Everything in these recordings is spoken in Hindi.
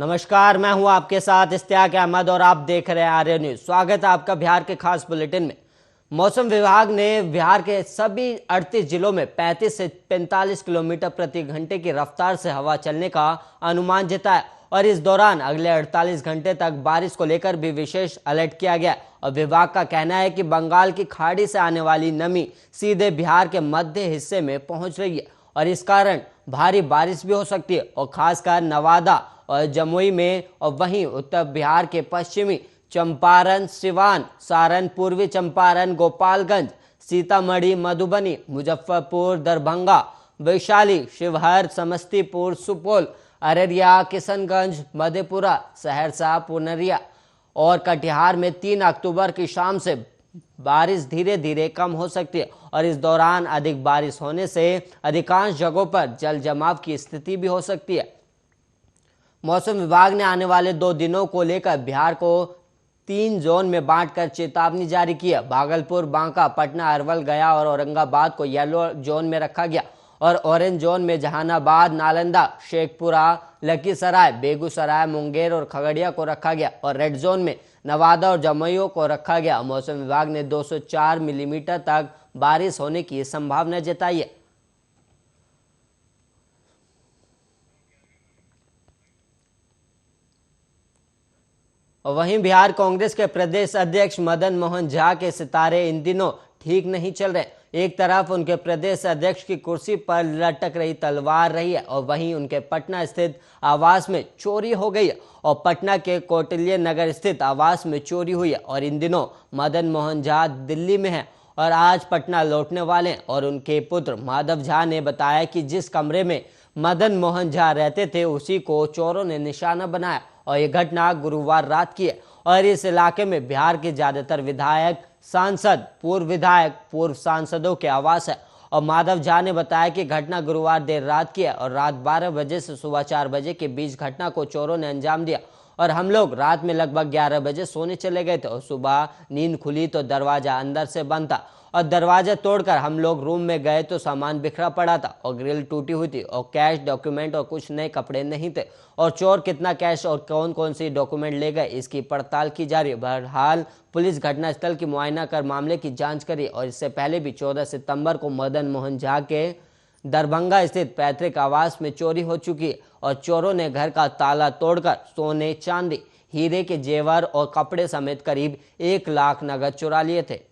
नमस्कार, मैं हूं आपके साथ इश्तियाक अहमद और आप देख रहे हैं आर्य न्यूज। स्वागत है आपका बिहार के खास बुलेटिन में। मौसम विभाग ने बिहार के सभी 38 जिलों में 35 से 45 किलोमीटर प्रति घंटे की रफ्तार से हवा चलने का अनुमान जताया और इस दौरान अगले 48 घंटे तक बारिश को लेकर भी विशेष अलर्ट किया गया। और विभाग का कहना है कि बंगाल की खाड़ी से आने वाली नमी सीधे बिहार के मध्य हिस्से में पहुंच रही है और इस कारण भारी बारिश भी हो सकती है और खासकर नवादा और जमुई में, और वहीं उत्तर बिहार के पश्चिमी चंपारण, सिवान, सारण, पूर्वी चंपारण, गोपालगंज, सीतामढ़ी, मधुबनी, मुजफ्फरपुर, दरभंगा, वैशाली, शिवहर, समस्तीपुर, सुपौल, अररिया, किशनगंज, मधेपुरा, सहरसा, पूर्णिया और कटिहार में 3 अक्टूबर की शाम से बारिश धीरे धीरे कम हो सकती है और इस दौरान अधिक बारिश होने से अधिकांश जगहों पर जल जमाव की स्थिति भी हो सकती है। मौसम विभाग ने आने वाले 2 दिनों को लेकर बिहार को 3 जोन में बांटकर चेतावनी जारी की है। भागलपुर, बांका, पटना, अरवल, गया और औरंगाबाद को येलो जोन में रखा गया और ऑरेंज जोन में जहानाबाद, नालंदा, शेखपुरा, लखीसराय, बेगूसराय, मुंगेर और खगड़िया को रखा गया और रेड जोन में नवादा और जमुई को रखा गया। मौसम विभाग ने 204 मिलीमीटर तक बारिश होने की संभावना जताई है। और वहीं बिहार कांग्रेस के प्रदेश अध्यक्ष मदन मोहन झा के सितारे इन दिनों ठीक नहीं चल रहे। एक तरफ उनके प्रदेश अध्यक्ष की कुर्सी पर लटक रही तलवार रही है और वहीं उनके पटना स्थित आवास में चोरी हो गई है और पटना के कौटिल्य नगर स्थित आवास में चोरी हुई है और इन दिनों मदन मोहन झा दिल्ली में हैं और आज पटना लौटने वाले हैं। और उनके पुत्र माधव झा ने बताया कि जिस कमरे में मदन मोहन झा रहते थे उसी को चोरों ने निशाना बनाया और ये घटना गुरुवार रात की है और इस इलाके में बिहार के ज्यादातर विधायक, सांसद, पूर्व विधायक, पूर्व सांसदों के आवास है। और माधव झा ने बताया कि घटना गुरुवार देर रात की है और रात 12 बजे से सुबह 4 बजे के बीच घटना को चोरों ने अंजाम दिया और हम लोग रात में लगभग 11 बजे सोने चले गए थे और सुबह नींद खुली तो दरवाजा अंदर से बंद था और दरवाजा तोड़कर हम लोग रूम में गए तो सामान बिखरा पड़ा था और ग्रिल टूटी हुई थी और कैश, डॉक्यूमेंट और कुछ नए कपड़े नहीं थे और चोर कितना कैश और कौन कौन सी डॉक्यूमेंट ले गए इसकी पड़ताल की जा रही है। बहरहाल पुलिस घटनास्थल की मुआयना कर मामले की जांच करी और इससे पहले भी 14 सितंबर को मदन मोहन झा के दरभंगा स्थित पैतृक आवास में चोरी हो चुकी है और चोरों ने घर का ताला तोड़कर सोने, चांदी, हीरे के जेवर और कपड़े समेत करीब 1 लाख नगद चुरा लिए थे।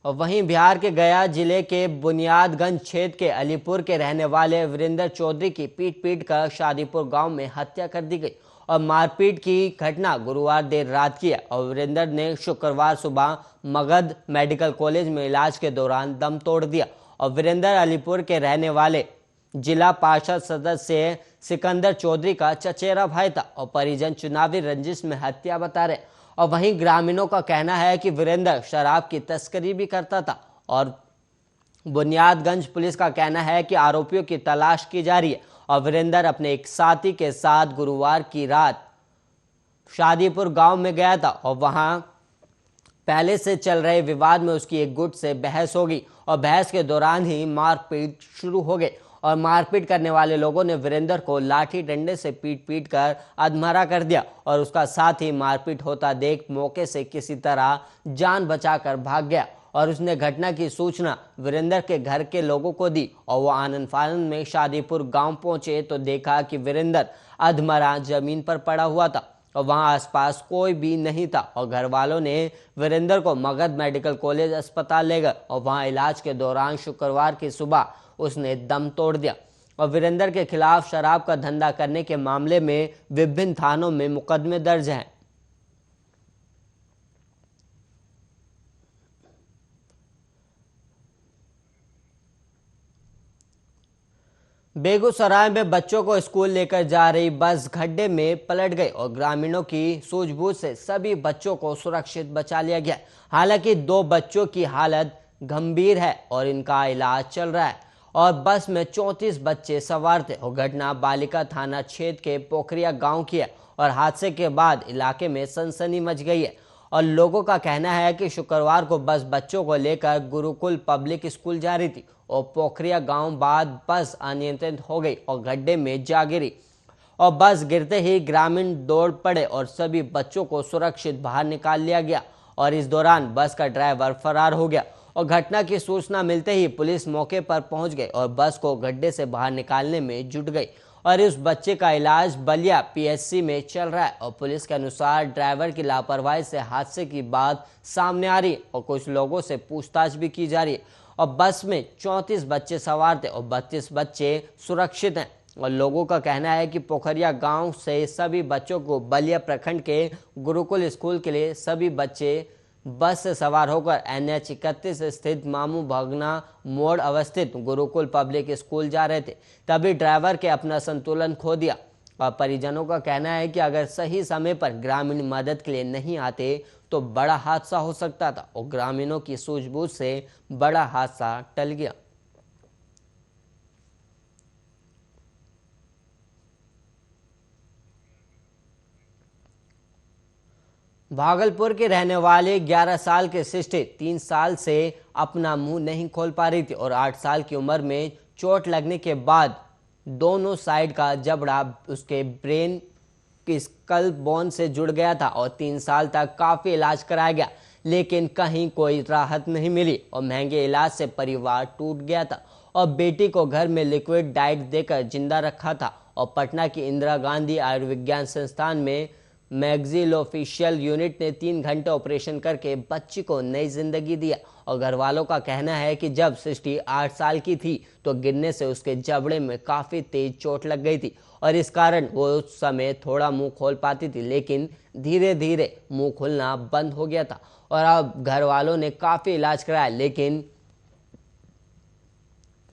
और वहीं बिहार के गया जिले के बुनियादगंज क्षेत्र के अलीपुर के रहने वाले वीरेंद्र चौधरी की पीट कर शादीपुर गांव में हत्या कर दी गई और मारपीट की घटना गुरुवार देर रात की है और वीरेंद्र ने शुक्रवार सुबह मगध मेडिकल कॉलेज में इलाज के दौरान दम तोड़ दिया। और वीरेंद्र अलीपुर के रहने वाले जिला पार्षद सदस्य सिकंदर चौधरी का चचेरा भाई था और परिजन चुनावी रंजिश में हत्या बता रहे। और वहीं ग्रामीणों का कहना है कि वीरेंद्र शराब की तस्करी भी करता था और बुनियादगंज पुलिस का कहना है कि आरोपियों की तलाश की जा रही है और वीरेंद्र अपने एक साथी के साथ गुरुवार की रात शादीपुर गांव में गया था और वहां पहले से चल रहे विवाद में उसकी एक गुट से बहस हो गई और बहस के दौरान ही मारपीट शुरू हो गई और मारपीट करने वाले लोगों ने वीरेंद्र को लाठी डंडे से पीट कर अधमरा कर दिया और उसका साथी मारपीट होता देख मौके से किसी तरह जान बचाकर भाग गया और उसने घटना की सूचना वीरेंद्र के घर के लोगों को दी और वो आनंद फानंद में शादीपुर गांव पहुंचे तो देखा कि वीरेंद्र अधमरा जमीन पर पड़ा हुआ था और वहां आसपास कोई भी नहीं था और घर वालों ने वीरेंद्र को मगध मेडिकल कॉलेज अस्पताल ले गए और वहां इलाज के दौरान शुक्रवार की सुबह उसने दम तोड़ दिया। और वीरेंद्र के खिलाफ शराब का धंधा करने के मामले में विभिन्न थानों में मुकदमे दर्ज हैं। बेगूसराय में बच्चों को स्कूल लेकर जा रही बस गड्ढे में पलट गई और ग्रामीणों की सूझबूझ से सभी बच्चों को सुरक्षित बचा लिया गया। हालांकि 2 बच्चों की हालत गंभीर है और इनका इलाज चल रहा है और बस में 34 बच्चे सवार थे और घटना बालिका थाना क्षेत्र के पोखरिया गांव की है और हादसे के बाद इलाके में सनसनी मच गई है और लोगों का कहना है कि शुक्रवार को बस बच्चों को लेकर गुरुकुल पब्लिक स्कूल जा रही थी और पोखरिया गांव बाद बस अनियंत्रित हो गई और गड्ढे में जा गिरी और बस गिरते ही ग्रामीण दौड़ पड़े और सभी बच्चों को सुरक्षित बाहर निकाल लिया गया और इस दौरान बस का ड्राइवर फरार हो गया और घटना की सूचना मिलते ही पुलिस मौके पर पहुंच गई और बस को गड्ढे से बाहर निकालने में जुट गई और इस बच्चे का इलाज बलिया पीएचसी में चल रहा है और पुलिस के अनुसार ड्राइवर की लापरवाही से हादसे की बात सामने आ रही है और कुछ लोगों से पूछताछ भी की जा रही है और बस में 34 बच्चे सवार थे और 32 बच्चे सुरक्षित हैं और लोगों का कहना है कि पोखरिया गांव से सभी बच्चों को बलिया प्रखंड के गुरुकुल स्कूल के लिए सभी बच्चे बस से सवार होकर NH 31 स्थित मामू भगना मोड़ अवस्थित गुरुकुल पब्लिक स्कूल जा रहे थे। तभी ड्राइवर के अपना संतुलन खो दिया और परिजनों का कहना है कि अगर सही समय पर ग्रामीण मदद के लिए नहीं आते तो बड़ा हादसा हो सकता था और ग्रामीणों की सूझबूझ से बड़ा हादसा टल गया। भागलपुर के रहने वाले 11 साल के सृष्टि 3 साल से अपना मुंह नहीं खोल पा रही थी और 8 साल की उम्र में चोट लगने के बाद दोनों साइड का जबड़ा उसके ब्रेन की स्कल बोन से जुड़ गया था और 3 साल तक काफ़ी इलाज कराया गया लेकिन कहीं कोई राहत नहीं मिली और महंगे इलाज से परिवार टूट गया था और बेटी को घर में लिक्विड डाइट देकर जिंदा रखा था और पटना की इंदिरा गांधी आयुर्विज्ञान संस्थान में मैक्सिलोफेशियल यूनिट ने 3 घंटे ऑपरेशन करके बच्ची को नई जिंदगी दिया और घर वालों का कहना है कि जब सृष्टि 8 साल की थी तो गिरने से उसके जबड़े में काफ़ी तेज चोट लग गई थी और इस कारण वो उस समय थोड़ा मुंह खोल पाती थी लेकिन धीरे धीरे मुंह खुलना बंद हो गया था और अब घर वालों ने काफ़ी इलाज कराया लेकिन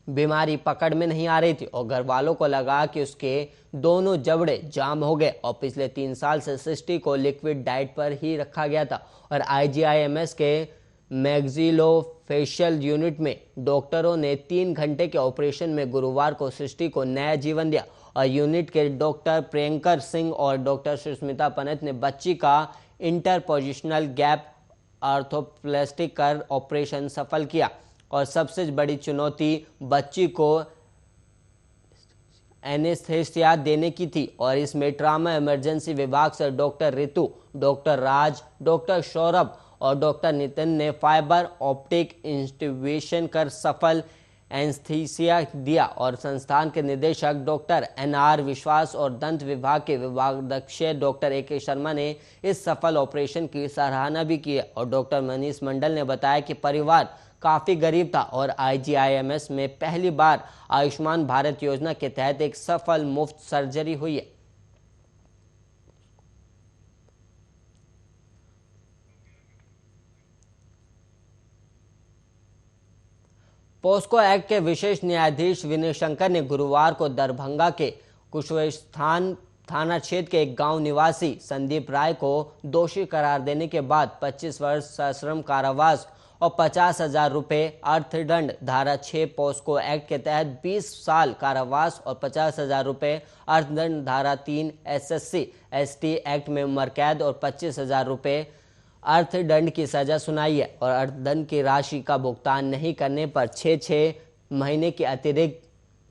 बीमारी पकड़ में नहीं आ रही थी और घर वालों को लगा कि उसके दोनों जबड़े जाम हो गए और पिछले 3 साल से सृष्टि को लिक्विड डाइट पर ही रखा गया था और IGIMS के मैक्सिलोफेशियल यूनिट में डॉक्टरों ने 3 घंटे के ऑपरेशन में गुरुवार को सृष्टि को नया जीवन दिया और यूनिट के डॉक्टर प्रियंकर सिंह और डॉक्टर सुष्मिता पनत ने बच्ची का इंटरपोजिशनल गैप आर्थोप्लास्टिक कर ऑपरेशन सफल किया और सबसे बड़ी चुनौती बच्ची को एनेस्थेसिया देने की थी और इसमें ट्रामा इमरजेंसी विभाग से डॉक्टर रितु, डॉक्टर राज, डॉक्टर सौरभ और डॉक्टर नितिन ने फाइबर ऑप्टिक इंस्टिट्यूशन कर सफल एनेस्थीसिया दिया और संस्थान के निदेशक डॉक्टर NR विश्वास और दंत विभाग के विभागाध्यक्ष डॉक्टर AK शर्मा ने इस सफल ऑपरेशन की सराहना भी की और डॉक्टर मनीष मंडल ने बताया कि परिवार काफ़ी गरीब था और IGIMS में पहली बार आयुष्मान भारत योजना के तहत एक सफल मुफ्त सर्जरी हुई है। पोस्को एक्ट के विशेष न्यायाधीश विनय शंकर ने गुरुवार को दरभंगा के कुशवेस्थान थाना क्षेत्र के एक गांव निवासी संदीप राय को दोषी करार देने के बाद 25 वर्ष सश्रम कारावास और 50,000 रुपये अर्थदंड, धारा 6 पोस्को एक्ट के तहत 20 साल कारावास और 50,000 रुपये अर्थदंड, धारा 3 SSC ST एक्ट में उम्र कैद और 25,000 रुपये अर्थदंड की सजा सुनाई है और अर्थदंड की राशि का भुगतान नहीं करने पर 6 महीने की अतिरिक्त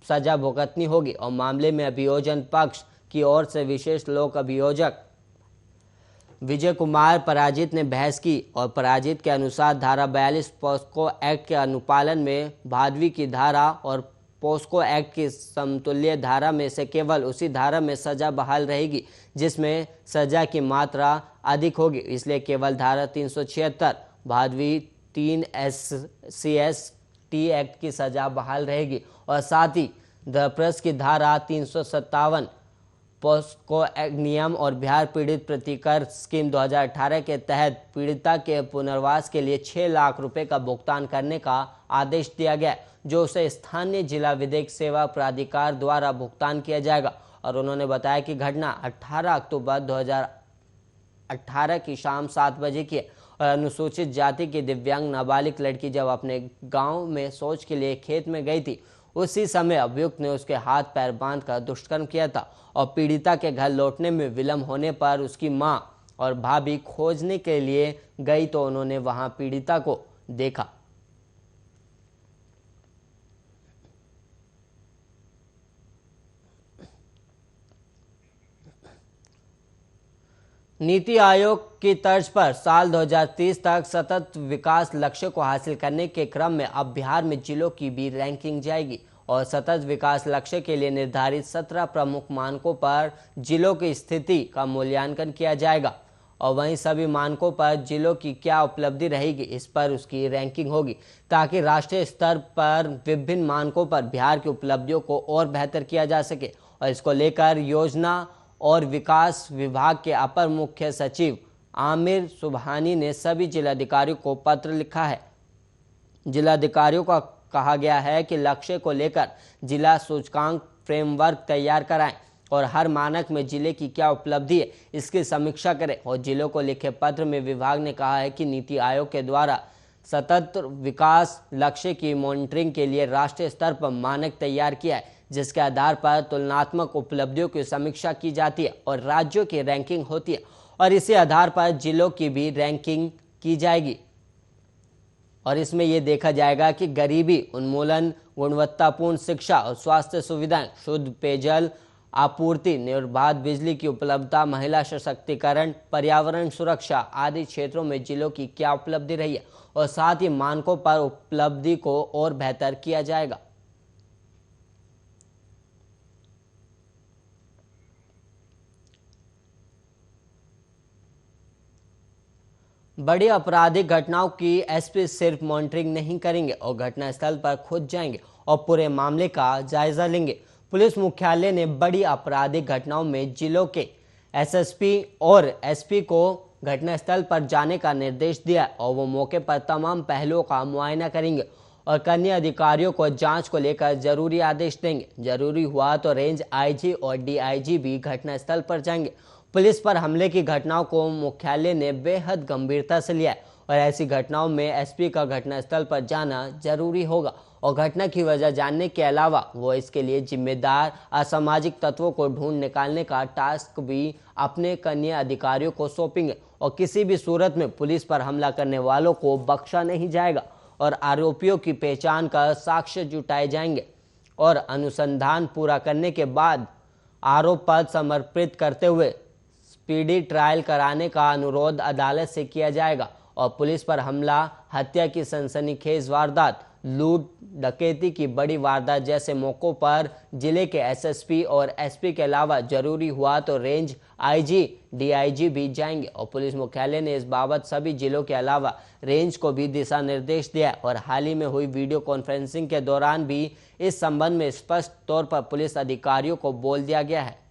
सजा भुगतनी होगी और मामले में अभियोजन पक्ष की ओर से विशेष लोक अभियोजक विजय कुमार पराजित ने बहस की और पराजित के अनुसार धारा 42 पोस्को एक्ट के अनुपालन में भादवी की धारा और पोस्को एक्ट की समतुल्य धारा में से केवल उसी धारा में सजा बहाल रहेगी जिसमें सजा की मात्रा अधिक होगी, इसलिए केवल धारा 376 भादवी 3 SCST एक्ट की सजा बहाल रहेगी और साथ ही दरप्रस की धारा 357 पोस्को नियम और बिहार पीड़ित प्रतिकर स्कीम 2018 के तहत पीड़िता के पुनर्वास के लिए 6 लाख रुपए का भुगतान करने का आदेश दिया गया जो उसे स्थानीय जिला विधिक सेवा प्राधिकार द्वारा भुगतान किया जाएगा और उन्होंने बताया कि घटना 18 अक्टूबर 2018 की शाम 7 बजे की है और अनुसूचित जाति की दिव्यांग नाबालिग लड़की जब अपने गांव में शौच के लिए खेत में गई थी उसी समय अभियुक्त ने उसके हाथ पैर बांधकर दुष्कर्म किया था और पीड़िता के घर लौटने में विलंब होने पर उसकी मां और भाभी खोजने के लिए गई तो उन्होंने वहां पीड़िता को देखा। नीति आयोग की तर्ज पर साल 2030 तक सतत विकास लक्ष्य को हासिल करने के क्रम में अब बिहार में जिलों की भी रैंकिंग जाएगी और सतत विकास लक्ष्य के लिए निर्धारित 17 प्रमुख मानकों पर जिलों की स्थिति का मूल्यांकन किया जाएगा और वहीं सभी मानकों पर जिलों की क्या उपलब्धि रहेगी इस पर उसकी रैंकिंग होगी, ताकि राष्ट्रीय स्तर पर विभिन्न मानकों पर बिहार की उपलब्धियों को और बेहतर किया जा सके। और इसको लेकर योजना और विकास विभाग के अपर मुख्य सचिव आमिर सुबहानी ने सभी जिलाधिकारियों को पत्र लिखा है। जिलाधिकारियों का कहा गया है कि लक्ष्य को लेकर जिला सूचकांक फ्रेमवर्क तैयार कराएं और हर मानक में जिले की क्या उपलब्धि है इसकी समीक्षा करें। और जिलों को लिखे पत्र में विभाग ने कहा है कि नीति आयोग के द्वारा सतत विकास लक्ष्य की मॉनिटरिंग के लिए राष्ट्रीय स्तर पर मानक तैयार किया है, जिसके आधार पर तुलनात्मक उपलब्धियों की समीक्षा की जाती है और राज्यों की रैंकिंग होती है और इसी आधार पर जिलों की भी रैंकिंग की जाएगी। और इसमें यह देखा जाएगा कि गरीबी उन्मूलन, गुणवत्तापूर्ण शिक्षा और स्वास्थ्य सुविधाएं, शुद्ध पेयजल आपूर्ति, निर्बाध बिजली की उपलब्धता, महिला सशक्तिकरण, पर्यावरण सुरक्षा आदि क्षेत्रों में जिलों की क्या उपलब्धि रही है और साथ ही मानकों पर उपलब्धि को और बेहतर किया जाएगा। बड़ी आपराधिक घटनाओं की एसपी सिर्फ मॉनिटरिंग नहीं करेंगे और घटनास्थल पर खुद जाएंगे और पूरे मामले का जायजा लेंगे। पुलिस मुख्यालय ने बड़ी आपराधिक घटनाओं में जिलों के एसएसपी और एसपी को घटनास्थल पर जाने का निर्देश दिया और वो मौके पर तमाम पहलुओं का मुआयना करेंगे और कनीय अधिकारियों को जांच को लेकर जरूरी आदेश देंगे। जरूरी हुआ तो रेंज आईजी और डीआईजी भी घटनास्थल पर जाएंगे। पुलिस पर हमले की घटनाओं को मुख्यालय ने बेहद गंभीरता से लिया है और ऐसी घटनाओं में एसपी का घटनास्थल पर जाना जरूरी होगा और घटना की वजह जानने के अलावा वो इसके लिए जिम्मेदार असामाजिक तत्वों को ढूंढ निकालने का टास्क भी अपने कनीय अधिकारियों को सौंपेंगे और किसी भी सूरत में पुलिस पर हमला करने वालों को बख्शा नहीं जाएगा और आरोपियों की पहचान कर साक्ष्य जुटाए जाएंगे और अनुसंधान पूरा करने के बाद आरोप पत्र समर्पित करते हुए स्पीडी ट्रायल कराने का अनुरोध अदालत से किया जाएगा और पुलिस पर हमला, हत्या की सनसनीखेज वारदात, लूट डकैती की बड़ी वारदात जैसे मौकों पर जिले के एसएसपी और एसपी के अलावा जरूरी हुआ तो रेंज आईजी डीआईजी भी जाएंगे और पुलिस मुख्यालय ने इस बाबत सभी जिलों के अलावा रेंज को भी दिशा निर्देश दिया और हाल ही में हुई वीडियो कॉन्फ्रेंसिंग के दौरान भी इस संबंध में स्पष्ट तौर पर पुलिस अधिकारियों को बोल दिया गया है।